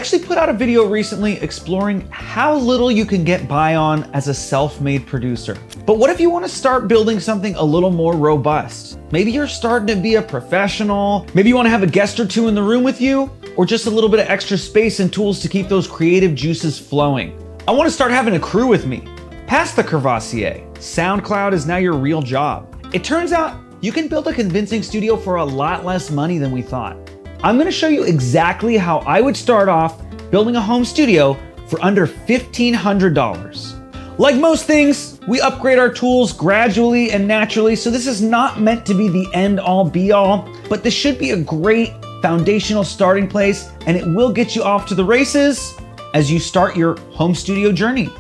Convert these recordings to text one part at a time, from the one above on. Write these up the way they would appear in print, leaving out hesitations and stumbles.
actually put out a video recently exploring how little you can get by on as a self-made producer. But what if you want to start building something a little more robust? Maybe you're starting to be a professional. Maybe you want to have a guest or two in the room with you, or just a little bit of extra space and tools to keep those creative juices flowing. I want to start having a crew with me. Pass the Crevassier. SoundCloud is now your real job. It turns out you can build a convincing studio for a lot less money than we thought. I'm gonna show you exactly how I would start off building a home studio for under $1,500. Like most things, we upgrade our tools gradually and naturally, so this is not meant to be the end all be all, but this should be a great foundational starting place, and it will get you off to the races as you start your home studio journey.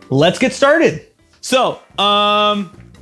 Let's get started. So,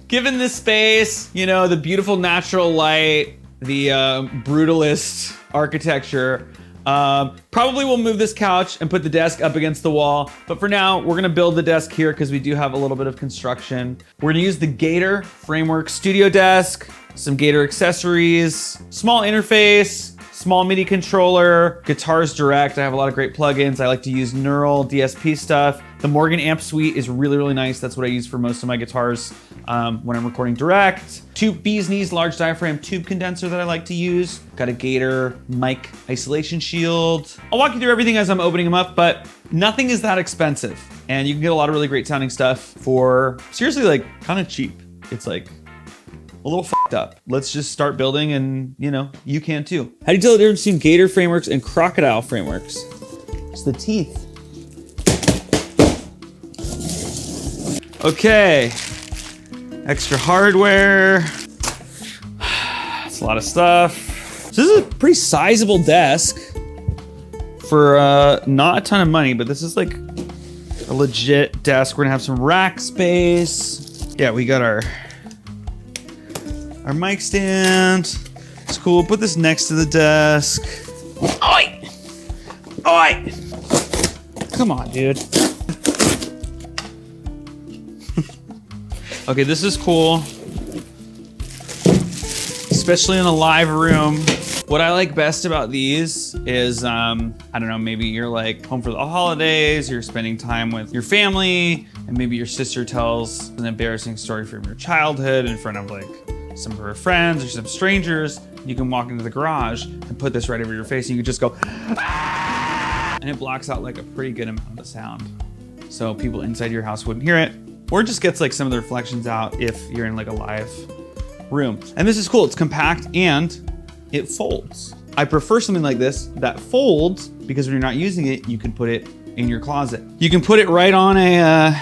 given this space, you know, the beautiful natural light, the brutalist architecture, probably we'll move this couch and put the desk up against the wall. But for now, we're gonna build the desk here because we do have a little bit of construction. We're gonna use the Gator framework studio desk, some Gator accessories, small interface, small MIDI controller, guitars direct. I have a lot of great plugins. I like to use neural DSP stuff. The Morgan amp suite is really, really nice. That's what I use for most of my guitars when I'm recording direct. Tube Bee's Knees large diaphragm tube condenser that I like to use. Got a Gator mic isolation shield. I'll walk you through everything as I'm opening them up, but nothing is that expensive. And you can get a lot of really great sounding stuff for seriously like kind of cheap. It's like a little fucked up. Let's just start building and you know, you can too. How do you tell the difference between Gator frameworks and crocodile frameworks? It's the teeth. Okay, extra hardware. It's a lot of stuff. So this is a pretty sizable desk for not a ton of money, but this is like a legit desk. We're gonna have some rack space. Yeah, we got our mic stand. It's cool. Put this next to the desk. Oi! Oi! Come on, dude. Okay, this is cool. Especially in a live room. What I like best about these is, I don't know, maybe you're like home for the holidays, you're spending time with your family, and maybe your sister tells an embarrassing story from your childhood in front of like some of her friends or some strangers. You can walk into the garage and put this right over your face and you can just go, ah! And it blocks out like a pretty good amount of the sound. So people inside your house wouldn't hear it. Or it just gets like some of the reflections out if you're in like a live room. And this is cool, it's compact and it folds. I prefer something like this that folds because when you're not using it, you can put it in your closet. You can put it right on a,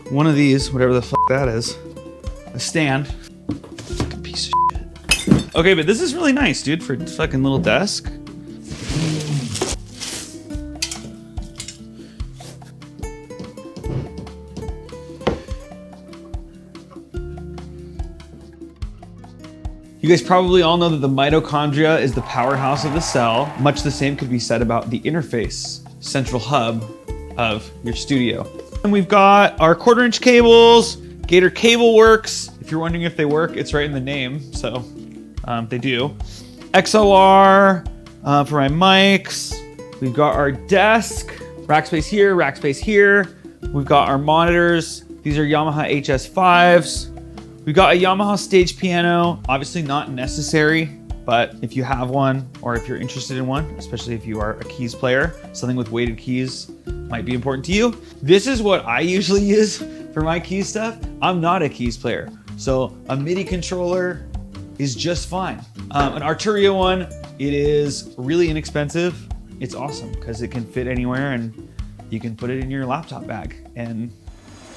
one of these, whatever the fuck that is, a stand. Fucking piece of shit. Okay, but this is really nice, dude, for a fucking little desk. You guys probably all know that the mitochondria is the powerhouse of the cell. Much the same could be said about the interface, central hub of your studio. And we've got our 1/4-inch cables, Gator Cable Works. If you're wondering if they work, it's right in the name, so they do. XLR for my mics. We've got our desk, rack space here, rack space here. We've got our monitors. These are Yamaha HS5s. We got a Yamaha stage piano, obviously not necessary, but if you have one or if you're interested in one, especially if you are a keys player, something with weighted keys might be important to you. This is what I usually use for my keys stuff. I'm not a keys player, so a MIDI controller is just fine. An Arturio one, it is really inexpensive. It's awesome because it can fit anywhere and you can put it in your laptop bag and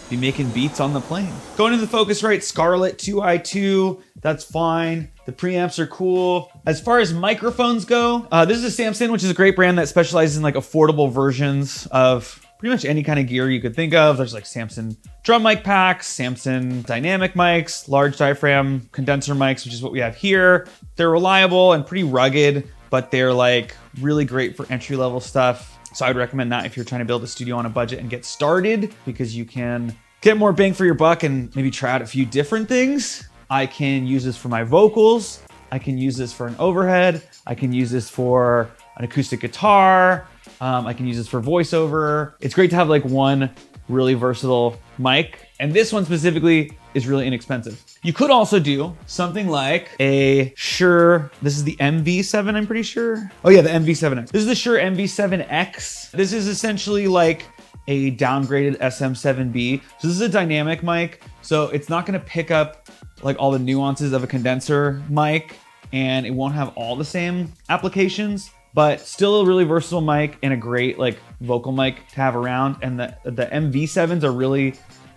be making beats on the plane. Going to the Focusrite Scarlett 2i2, that's fine. The preamps are cool. As far as microphones go, this is a Samson, which is a great brand that specializes in like affordable versions of pretty much any kind of gear you could think of. There's like Samson drum mic packs, Samson dynamic mics, large diaphragm condenser mics, which is what we have here. They're reliable and pretty rugged, but they're like really great for entry-level stuff. So I'd recommend that if you're trying to build a studio on a budget and get started, because you can get more bang for your buck and maybe try out a few different things. I can use this for my vocals. I can use this for an overhead. I can use this for an acoustic guitar. I can use this for voiceover. It's great to have like one really versatile mic. And this one specifically is really inexpensive. You could also do something like a Shure, this is the MV7, I'm pretty sure. Oh yeah, the MV7X. This is the Shure MV7X. This is essentially like a downgraded SM7B. So this is a dynamic mic. So it's not gonna pick up like all the nuances of a condenser mic, and it won't have all the same applications, but still a really versatile mic and a great like vocal mic to have around. And the MV7s are really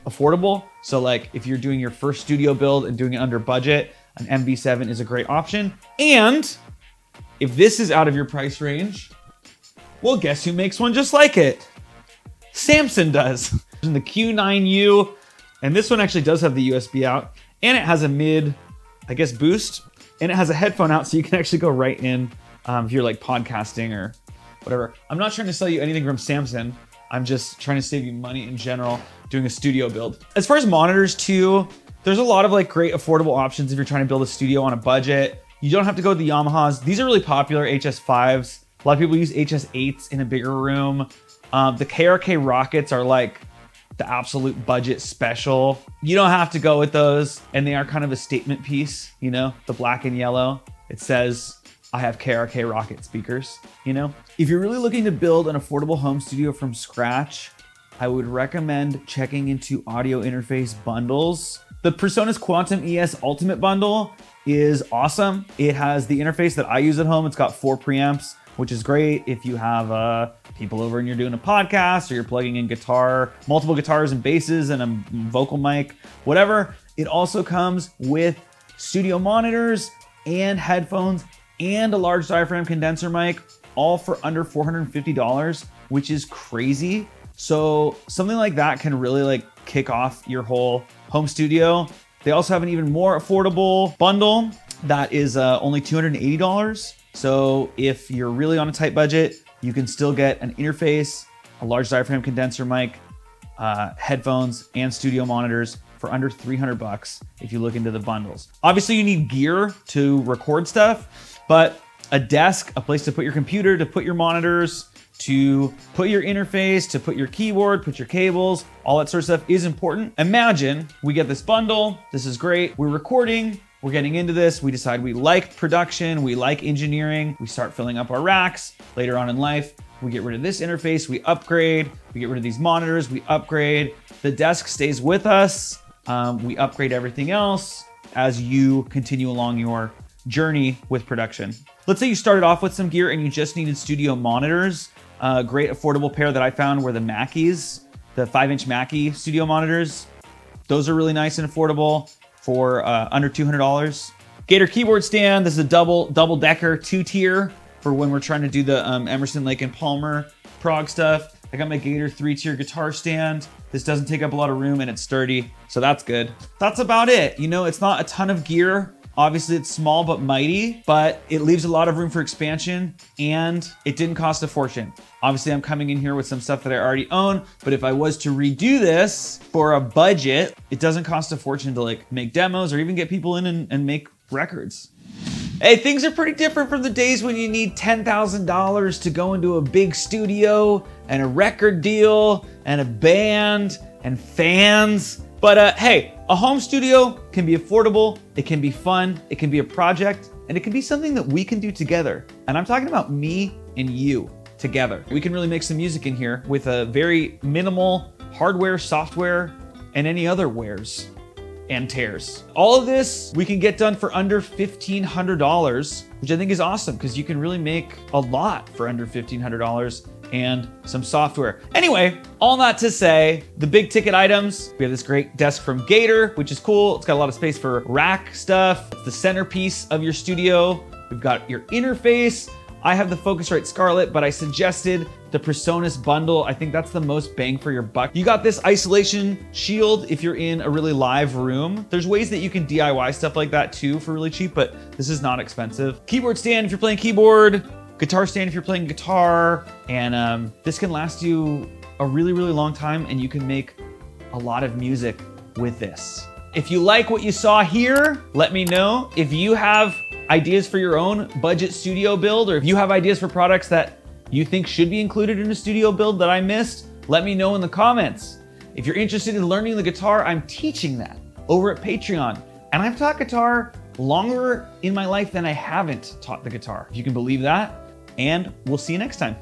affordable. So like if you're doing your first studio build and doing it under budget, an MV7 is a great option. And if this is out of your price range, well, guess who makes one just like it? Samson does. The Q9U, and this one actually does have the USB out, and it has a mid, I guess, boost, and it has a headphone out, so you can actually go right in if you're like podcasting or whatever. I'm not trying to sell you anything from Samson. I'm just trying to save you money in general doing a studio build. As far as monitors too, there's a lot of like great affordable options if you're trying to build a studio on a budget. You don't have to go with the Yamahas. These are really popular, HS5s. A lot of people use HS8s in a bigger room. The KRK Rockets are like the absolute budget special. You don't have to go with those, and they are kind of a statement piece, you know, the black and yellow. It says, I have KRK Rocket speakers, you know? If you're really looking to build an affordable home studio from scratch, I would recommend checking into audio interface bundles. The PreSonus Quantum ES Ultimate Bundle is awesome. It has the interface that I use at home. It's got 4 preamps, which is great if you have people over and you're doing a podcast, or you're plugging in multiple guitars and basses and a vocal mic, whatever. It also comes with studio monitors and headphones and a large diaphragm condenser mic, all for under $450, which is crazy. So something like that can really like kick off your whole home studio. They also have an even more affordable bundle that is only $280. So if you're really on a tight budget, you can still get an interface, a large diaphragm condenser mic, headphones, and studio monitors for under $300 if you look into the bundles. Obviously, you need gear to record stuff, but a desk, a place to put your computer, to put your monitors, to put your interface, to put your keyboard, put your cables, all that sort of stuff is important. Imagine we get this bundle. This is great. We're recording. We're getting into this. We decide we like production. We like engineering. We start filling up our racks. Later on in life, we get rid of this interface. We upgrade. We get rid of these monitors. We upgrade. The desk stays with us. We upgrade everything else as you continue along your journey with production. Let's say you started off with some gear and you just needed studio monitors. A great affordable pair that I found were the MKIIs, the 5-inch MKII studio monitors. Those are really nice and affordable for under $200. Gator keyboard stand. This is a double-decker 2-tier for when we're trying to do the Emerson, Lake and Palmer prog stuff. I got my Gator 3-tier guitar stand. This doesn't take up a lot of room and it's sturdy, so that's good. That's about it. You know, it's not a ton of gear. Obviously it's small but mighty, but it leaves a lot of room for expansion, and it didn't cost a fortune. Obviously I'm coming in here with some stuff that I already own, but if I was to redo this for a budget, it doesn't cost a fortune to like make demos or even get people in and make records. Hey, things are pretty different from the days when you need $10,000 to go into a big studio and a record deal and a band and fans. But hey, a home studio can be affordable, it can be fun, it can be a project, and it can be something that we can do together. And I'm talking about me and you together. We can really make some music in here with a very minimal hardware, software, and any other wares and tears. All of this we can get done for under $1,500, which I think is awesome because you can really make a lot for under $1,500 and some software. Anyway, all that to say, the big ticket items, we have this great desk from Gator, which is cool. It's got a lot of space for rack stuff. It's the centerpiece of your studio. We've got your interface. I have the Focusrite Scarlett, but I suggested the PreSonus bundle. I think that's the most bang for your buck. You got this isolation shield if you're in a really live room. There's ways that you can DIY stuff like that too for really cheap, but this is not expensive. Keyboard stand if you're playing keyboard, guitar stand if you're playing guitar, and this can last you a really, really long time, and you can make a lot of music with this. If you like what you saw here, let me know. If you have ideas for your own budget studio build, or if you have ideas for products that you think should be included in a studio build that I missed? Let me know in the comments. If you're interested in learning the guitar, I'm teaching that over at Patreon. And I've taught guitar longer in my life than I haven't taught the guitar, if you can believe that. And we'll see you next time.